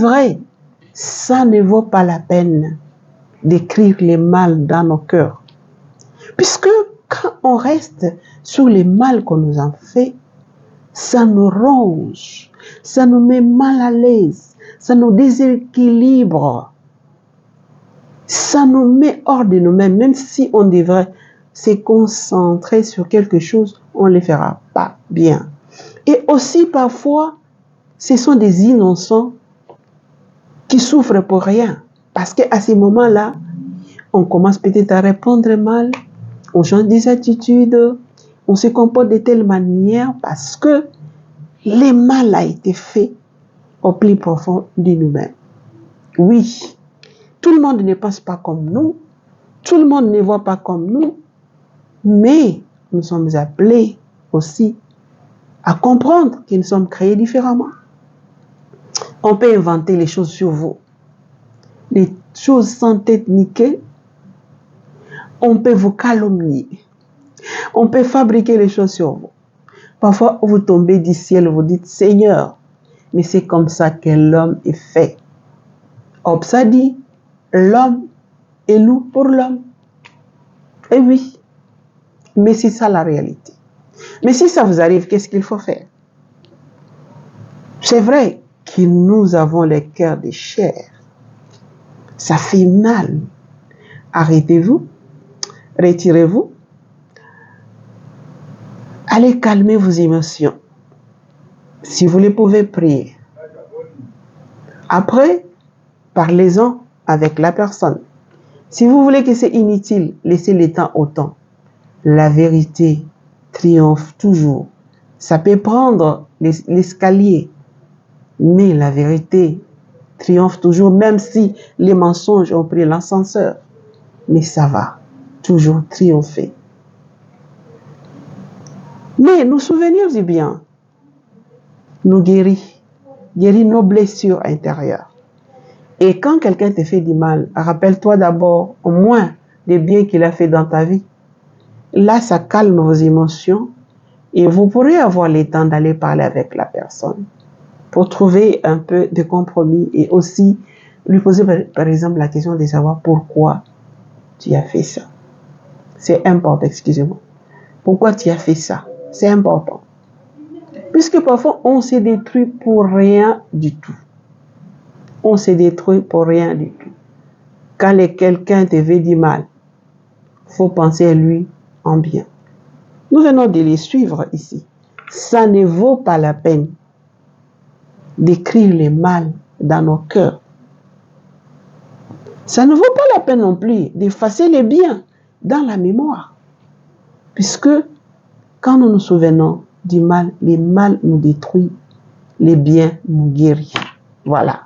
vrai, ça ne vaut pas la peine d'écrire les mal dans nos cœurs. Puisque quand on reste sur les mal qu'on nous a fait, ça nous ronge, ça nous met mal à l'aise, ça nous déséquilibre, ça nous met hors de nous-mêmes. Même si on devrait se concentrer sur quelque chose, on ne le fera pas bien. Et aussi parfois, ce sont des innocents qui souffrent pour rien. Parce qu'à ces moments-là, on commence peut-être à répondre mal, on change des attitudes, on se comporte de telle manière parce que le mal a été fait au plus profond de nous-mêmes. Oui, tout le monde ne pense pas comme nous, tout le monde ne voit pas comme nous, mais nous sommes appelés aussi à comprendre que nous sommes créés différemment. On peut inventer les choses sur vous, les choses sans tête ni queue. On peut vous calomnier. On peut fabriquer les choses sur vous. Parfois, vous tombez du ciel, vous dites, Seigneur, mais c'est comme ça que l'homme est fait. Hobbes a dit, l'homme est loup pour l'homme. Et oui, mais c'est ça la réalité. Mais si ça vous arrive, qu'est-ce qu'il faut faire? C'est vrai que nous avons les cœurs de chair. Ça fait mal. Arrêtez-vous, retirez-vous, allez calmer vos émotions. Si vous le pouvez, prier. Après, parlez-en avec la personne. Si vous voulez que c'est inutile, laissez le temps au temps. La vérité triomphe toujours. Ça peut prendre l'escalier, mais la vérité triomphe toujours, même si les mensonges ont pris l'ascenseur. Mais ça va toujours triompher. Mais nous souvenir du bien nous guérit nos blessures intérieures. Et quand quelqu'un te fait du mal, rappelle-toi d'abord au moins des biens qu'il a fait dans ta vie. Là, ça calme vos émotions et vous pourrez avoir le temps d'aller parler avec la personne pour trouver un peu de compromis et aussi lui poser par exemple la question de savoir pourquoi tu as fait ça. C'est important, excusez-moi. Pourquoi tu as fait ça? C'est important. Puisque parfois, on se détruit pour rien du tout. On se détruit pour rien du tout. Quand quelqu'un te fait du mal, il faut penser à lui en bien. Nous venons de les suivre ici. Ça ne vaut pas la peine d'écrire le mal dans nos cœurs. Ça ne vaut pas la peine non plus d'effacer les biens dans la mémoire. Puisque quand nous nous souvenons du mal, le mal nous détruit, les biens nous guérissent. Voilà.